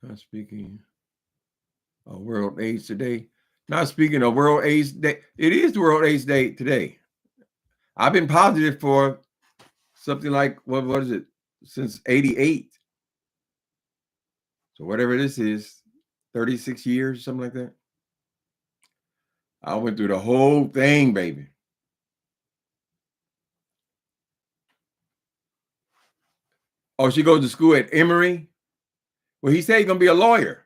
Not speaking of World AIDS today. Not speaking of World AIDS Day. It is World AIDS Day today. I've been positive for something like, what is it, since 88. So whatever this is, 36 years, something like that. I went through the whole thing, baby. Oh, she goes to school at Emory? Well, he said he's going to be a lawyer.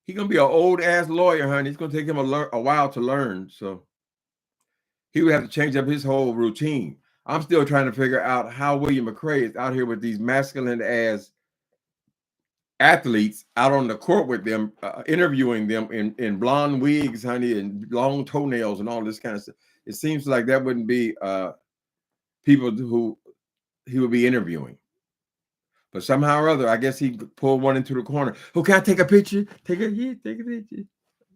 He's going to be an old-ass lawyer, honey. It's going to take him a while to learn. So he would have to change up his whole routine. I'm still trying to figure out how William McCray is out here with these masculine-ass athletes out on the court with them, interviewing them in blonde wigs, honey, and long toenails and all this kind of stuff. It seems like that wouldn't be people who he would be interviewing. But somehow or other, I guess he pulled one into the corner. Oh, can I take a picture? Take a picture.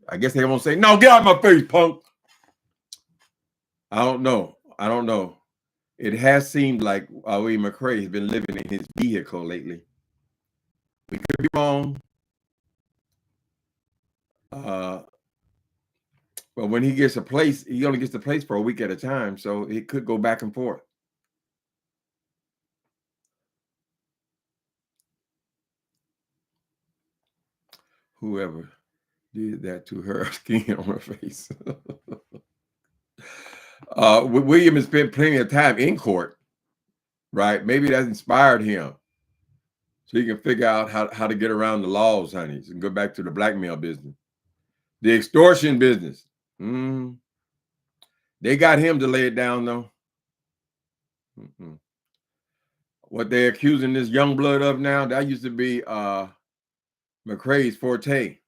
I guess they won't say, no, get out of my face, punk. I don't know. It has seemed like William McCray has been living in his vehicle lately. We could be wrong. But when he gets a place, he only gets the place for a week at a time. So it could go back and forth. Whoever did that to her skin on her face. William has spent plenty of time in court right? Maybe that inspired him so he can figure out how to get around the laws, honey, and go back to the blackmail business, the extortion business. They got him to lay it down, though. What they're accusing this young blood of now, that used to be McCrae's forte.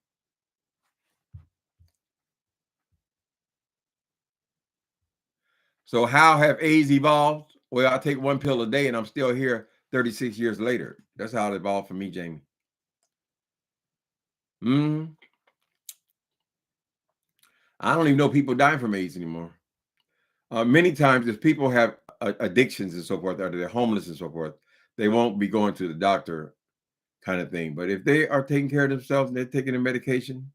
So how have AIDS evolved? Well, I take one pill a day and I'm still here 36 years later. That's how it evolved for me, Jamie. I don't even know people dying from AIDS anymore. Many times, if people have addictions and so forth, or they're homeless and so forth, they won't be going to the doctor kind of thing. But if they are taking care of themselves and they're taking the medication,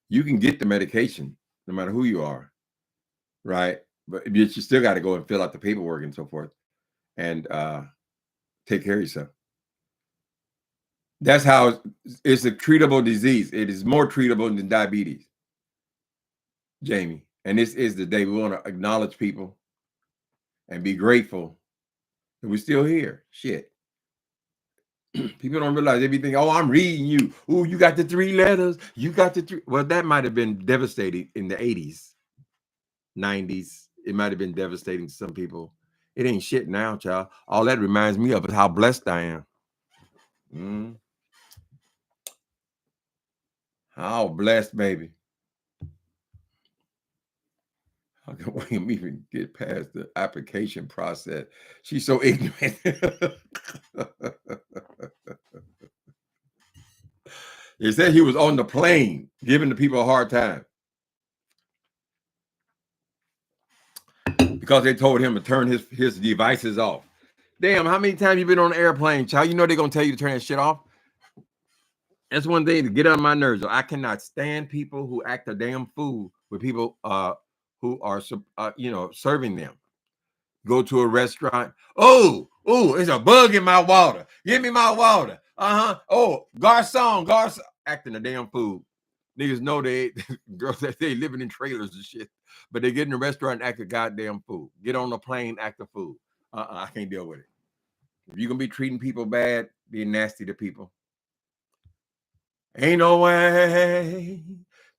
you can get the medication no matter who you are, right? But you still got to go and fill out the paperwork and so forth and take care of yourself. That's how it's a treatable disease. It is more treatable than diabetes, Jamie. And this is the day we want to acknowledge people and be grateful that we're still here. Shit. People don't realize everything. Oh, I'm reading you. Oh, you got the 3 letters. You got the 3. Well, that might have been devastating in the 80s, 90s. It might have been devastating to some people. It ain't shit now, child. All that reminds me of is how blessed I am. How blessed, baby. How can William even get past the application process? She's so ignorant. They said he was on the plane giving the people a hard time because they told him to turn his devices off. Damn, how many times you been on an airplane, child? You know they're going to tell you to turn that shit off. That's one thing to get on my nerves. I cannot stand people who act a damn fool with people who are, serving them. Go to a restaurant. Oh, it's a bug in my water. Give me my water. Oh, garçon, acting a damn fool. Niggas know girls that they living in trailers and shit, but they get in a restaurant and act a goddamn fool. Get on the plane, act a fool. I can't deal with it. If you're gonna be treating people bad, being nasty to people, ain't no way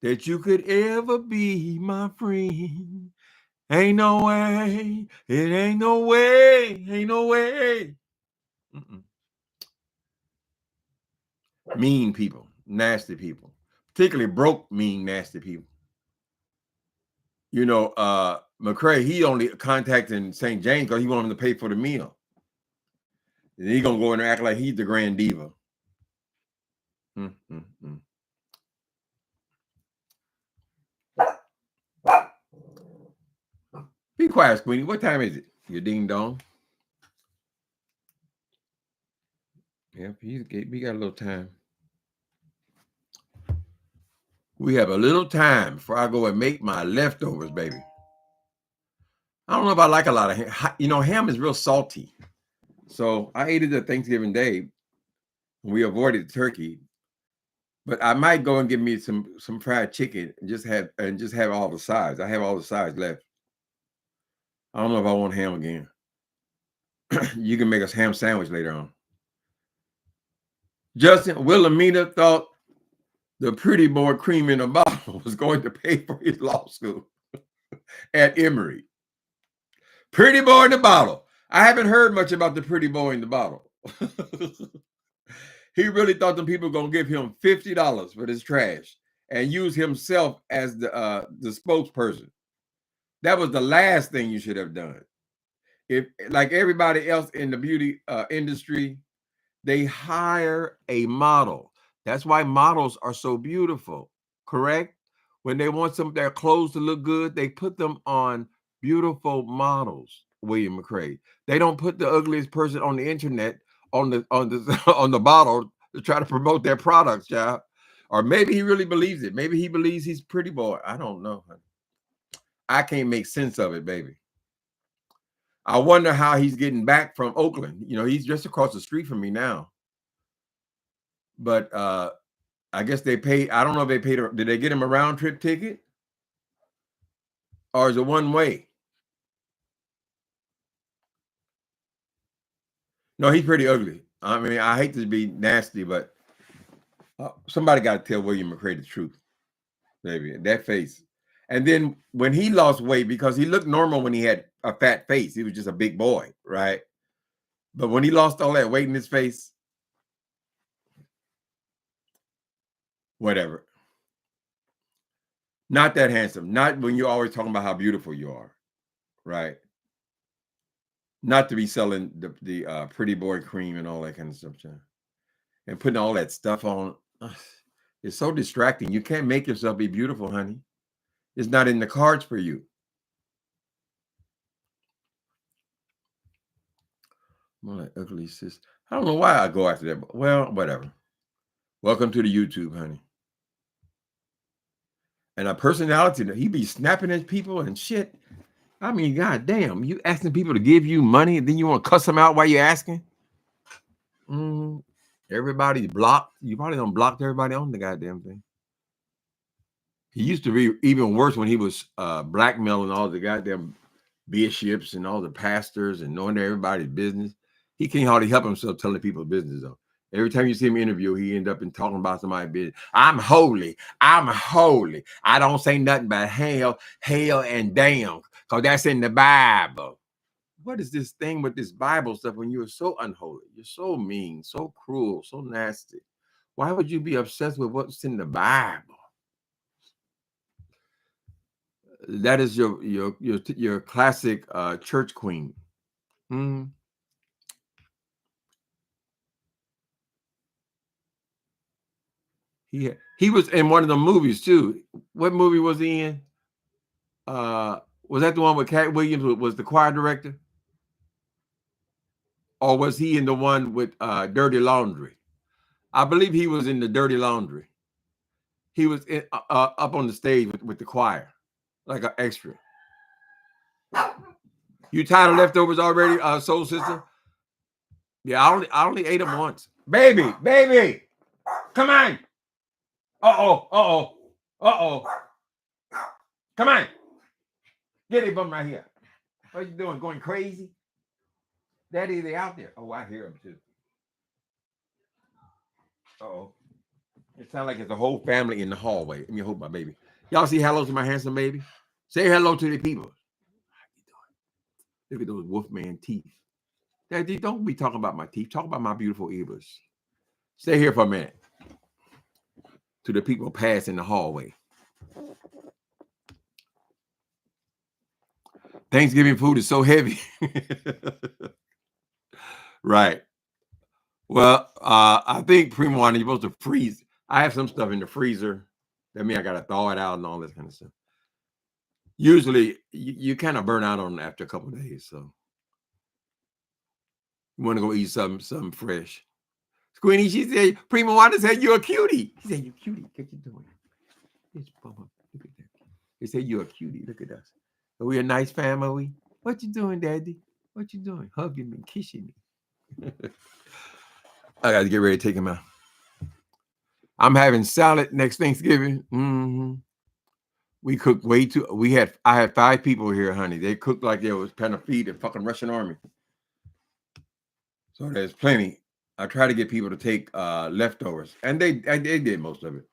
that you could ever be my friend. Ain't no way. It ain't no way. Ain't no way. Mean people, nasty people, particularly broke, mean, nasty people. McCrae, he only contacting St. James because he wanted him to pay for the meal. And he gonna go in there and act like he's the grand diva. Be quiet, Squeenie. What time is it? You ding dong. Yep, we got a little time. We have a little time before I go and make my leftovers, baby. I don't know if I like a lot of ham. Ham is real salty. So I ate it at Thanksgiving Day. We avoided turkey. But I might go and get me some fried chicken and just have all the sides. I have all the sides left. I don't know if I want ham again. You can make us ham sandwich later on. Justin Wilhelmina thought the pretty boy cream in a bottle was going to pay for his law school at Emory. Pretty boy in the bottle. I haven't heard much about the pretty boy in the bottle. He really thought the people were going to give him $50 for this trash and use himself as the spokesperson. That was the last thing you should have done. If, like everybody else in the beauty industry, they hire a model. That's why models are so beautiful, correct? When they want their clothes to look good, they put them on beautiful models, William McCrae. They don't put the ugliest person on the internet on the bottle to try to promote their products, child. Or maybe he really believes it. Maybe he believes he's pretty boy. I don't know. I can't make sense of it, baby. I wonder how he's getting back from Oakland. He's just across the street from me now. But I guess they paid. I don't know if they paid. Did they get him a round trip ticket? Or is it one way? No, he's pretty ugly. I mean, I hate to be nasty, but somebody got to tell William McCray the truth, baby. That face. And then when he lost weight, because he looked normal when he had a fat face, he was just a big boy, right? But when he lost all that weight in his face, whatever. Not that handsome. Not when you're always talking about how beautiful you are, right? Not to be selling the pretty boy cream and all that kind of stuff, John. And putting all that stuff on. It's so distracting. You can't make yourself be beautiful, honey. It's not in the cards for you. More like ugly sis. I don't know why I go after that. But, well, whatever. Welcome to the YouTube, honey. And a personality that he be snapping at people and shit. I mean, goddamn, you asking people to give you money and then you want to cuss them out while you're asking? Everybody's blocked. You probably don't block everybody on the goddamn thing. He used to be even worse when he was blackmailing all the goddamn bishops and all the pastors and knowing everybody's business. He can't hardly help himself telling people business though. Every time you see him interview, he end up in talking about somebody's business. I'm holy. I'm holy. I don't say nothing but hell, and damn, because that's in the Bible. What is this thing with this Bible stuff when you're so unholy? You're so mean, so cruel, so nasty. Why would you be obsessed with what's in the Bible? That is your classic church queen. He was in one of the movies too. What movie was he in? Was that the one with Cat Williams? Was the choir director, or was he in the one with Dirty Laundry? I believe he was in the Dirty Laundry. He was up on the stage with the choir, like an extra. You tired of leftovers already, soul sister? Yeah, I only ate them once. Baby, come on. Uh-oh. Come on. Get it bum right here. What you doing? Going crazy? Daddy, they out there. Oh, I hear them too. Uh-oh. It sounds like it's a whole family in the hallway. Let me hold my baby. Y'all say hello to my handsome baby? Say hello to the people. Look at those wolfman teeth. Daddy, don't be talking about my teeth. Talk about my beautiful ears. Stay here for a minute. To the people pass in the hallway. Thanksgiving food is so heavy. Right. Well, I think Primo, you're supposed to freeze. I have some stuff in the freezer. That means I got to thaw it out and all this kind of stuff. Usually, you kind of burn out on it after a couple of days. So you want to go eat something fresh. Squeenie, she said, Primo Wanda said, you're a cutie. He said, you cutie. What you doing? Look at that. They said, you're a cutie. Look at us. Are we a nice family? What you doing, Daddy? What you doing? Hugging me, kissing me. I got to get ready to take him out. I'm having salad next Thanksgiving. We cooked way too. I had 5 people here, honey. They cooked like they was trying to feed the fucking Russian army. So there's plenty. I try to get people to take leftovers, and they did most of it,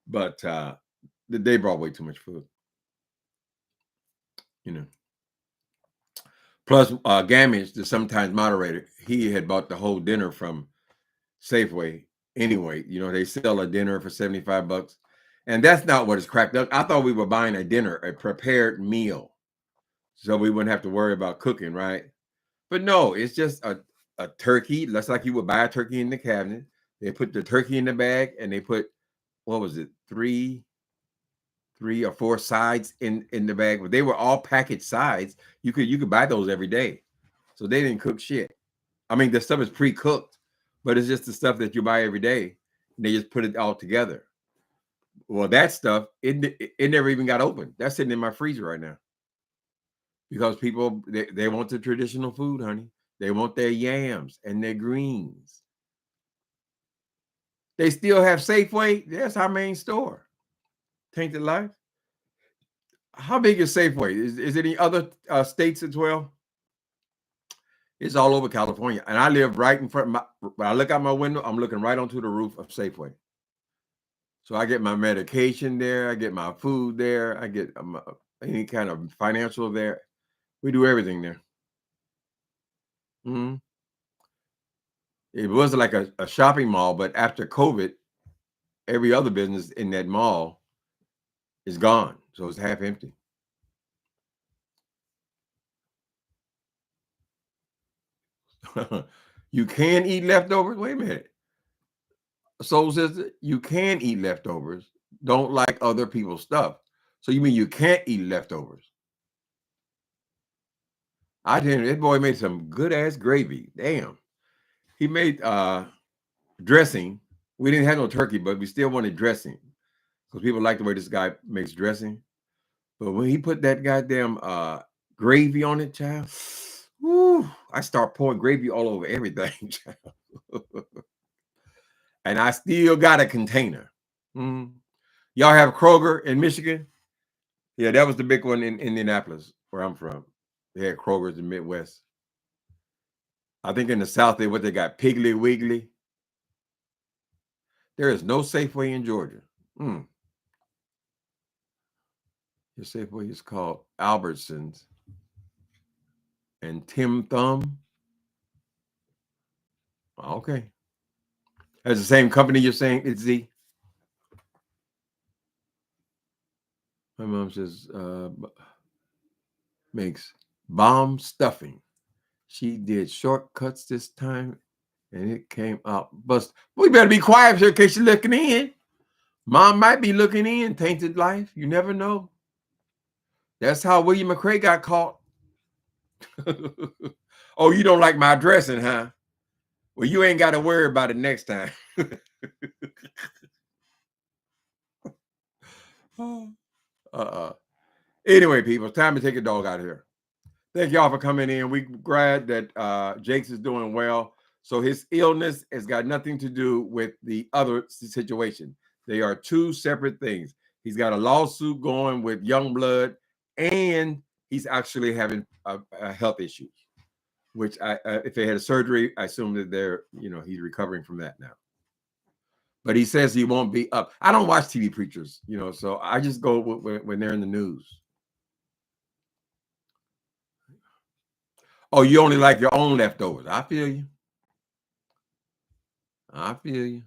but they brought way too much food. You know. Plus, Gamage, the sometimes moderator, he had bought the whole dinner from Safeway. Anyway, you know, they sell a dinner for $75, and that's not what it's cracked up. I thought we were buying a dinner, a prepared meal, so we wouldn't have to worry about cooking, right? But no, it's just a turkey. That's like you would buy a turkey in the cabinet. They put the turkey in the bag, and they put, what was it, 3 or 4 sides in the bag. But they were all packaged sides. You could buy those every day. So they didn't cook shit. I mean, the stuff is pre-cooked, but it's just the stuff that you buy every day. And they just put it all together. Well, that stuff, it never even got opened. That's sitting in my freezer right now. Because people, they want the traditional food, honey. They want their yams and their greens. They still have Safeway. That's our main store. Tainted Life. How big is Safeway? Is it any other states as well? It's all over California. And I live right in front of my, when I look out my window, I'm looking right onto the roof of Safeway. So I get my medication there. I get my food there. I get any kind of financial there. We do everything there. Mhm. It was like a shopping mall, but after COVID, every other business in that mall is gone. So it's half empty. You can eat leftovers? Wait a minute. Soul sister, you can eat leftovers. Don't like other people's stuff. So you mean you can't eat leftovers? I didn't. That boy made some good ass gravy. Damn. He made dressing. We didn't have no turkey, but we still wanted dressing because people like the way this guy makes dressing. But when he put that goddamn gravy on it, child, whoo, I start pouring gravy all over everything, child. And I still got a container. Mm. Y'all have Kroger in Michigan? Yeah, that was the big one in Indianapolis, where I'm from. They had Kroger's in the Midwest. I think in the South, they got Piggly Wiggly. There is no Safeway in Georgia. Mm. Your Safeway is called Albertsons and Tim Thumb. Okay. That's the same company you're saying it's Z? My mom says makes bomb stuffing. She did shortcuts this time and it came out bust. We better be quiet here in case you're looking in. Mom might be looking in, tainted life. You never know. That's how William McRae got caught. Oh, you don't like my dressing, huh? Well, you ain't got to worry about it next time. Anyway, people, it's time to take a dog out of here. Thank y'all for coming in. We're glad that Jakes is doing well. So his illness has got nothing to do with the other situation. They are two separate things. He's got a lawsuit going with Youngblood, and he's actually having a health issues, which if they had a surgery, I assume that he's recovering from that now. But he says he won't be up. I don't watch TV preachers, so I just go when they're in the news. Oh, you only like your own leftovers. I feel you. I feel you.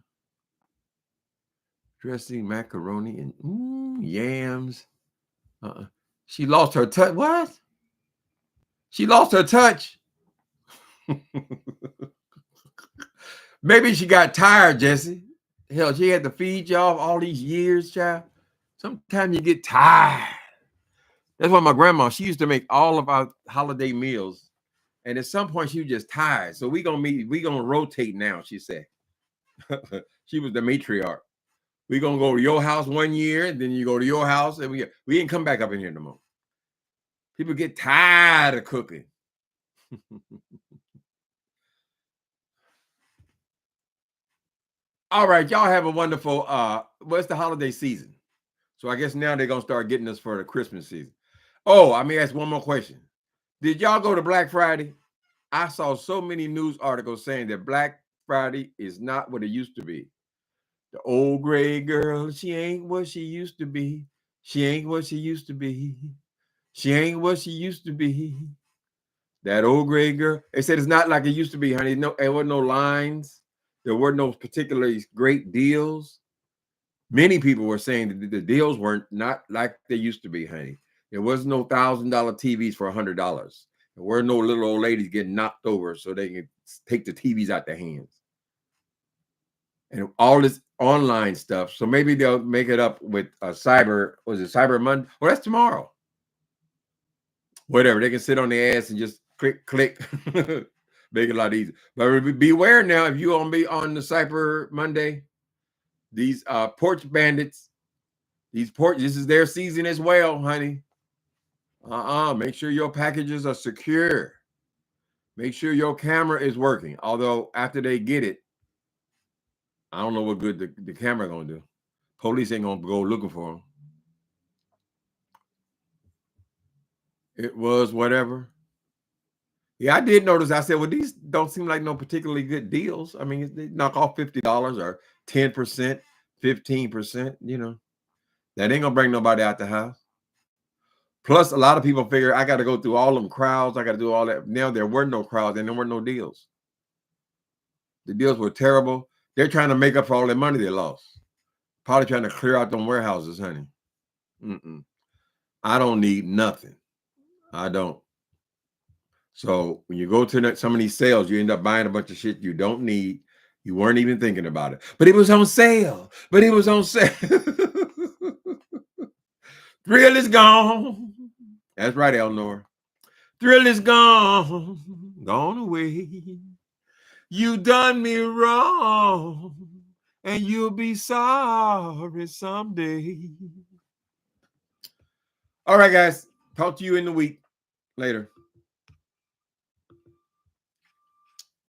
Dressing, macaroni, and yams. She lost her touch. What? She lost her touch. Maybe she got tired, Jesse. Hell, she had to feed y'all all these years, child. Sometimes you get tired. That's why my grandma, she used to make all of our holiday meals. And at some point, she was just tired. So we gonna rotate now, she said. She was the matriarch. We're gonna go to your house one year, and then you go to your house, and we didn't come back up in here no more. People get tired of cooking. All right, y'all have a wonderful it's the holiday season. So I guess now they're gonna start getting us for the Christmas season. Oh, I may ask one more question. Did y'all go to Black Friday? I saw so many news articles saying that Black Friday is not what it used to be. The old gray girl, she ain't what she used to be. She ain't what she used to be. She ain't what she used to be. That old gray girl. They said it's not like it used to be, honey. No, there were no lines. There were no particularly great deals. Many people were saying that the deals weren't not like they used to be, honey. There was no $1,000 TVs for $100. There were no little old ladies getting knocked over so they can take the TVs out their hands. And all this online stuff. So maybe they'll make it up with Cyber Monday? Well, that's tomorrow. Whatever. They can sit on their ass and just click. Make it a lot easier. But beware now, if you're gonna be on the Cyber Monday, these porch bandits, this is their season as well, honey. Make sure your packages are secure. Make sure your camera is working. Although after they get it, I don't know what good the camera gonna do. Police ain't gonna go looking for them. It was whatever. Yeah, I did notice. I said, well, these don't seem like no particularly good deals. I mean, they knock off $50 or 10%, 15%, you know. That ain't gonna bring nobody out the house. Plus, a lot of people figure I got to go through all them crowds. I got to do all that. Now there were no crowds and there were no deals. The deals were terrible. They're trying to make up for all the money they lost. Probably trying to clear out them warehouses, honey. I don't need nothing. I don't. So when you go to some of these sales, you end up buying a bunch of shit you don't need. You weren't even thinking about it. But it was on sale. But it was on sale. Thrill is gone. That's right, Eleanor. Thrill is gone. Gone away. You done me wrong. And you'll be sorry someday. All right, guys. Talk to you in the week. Later.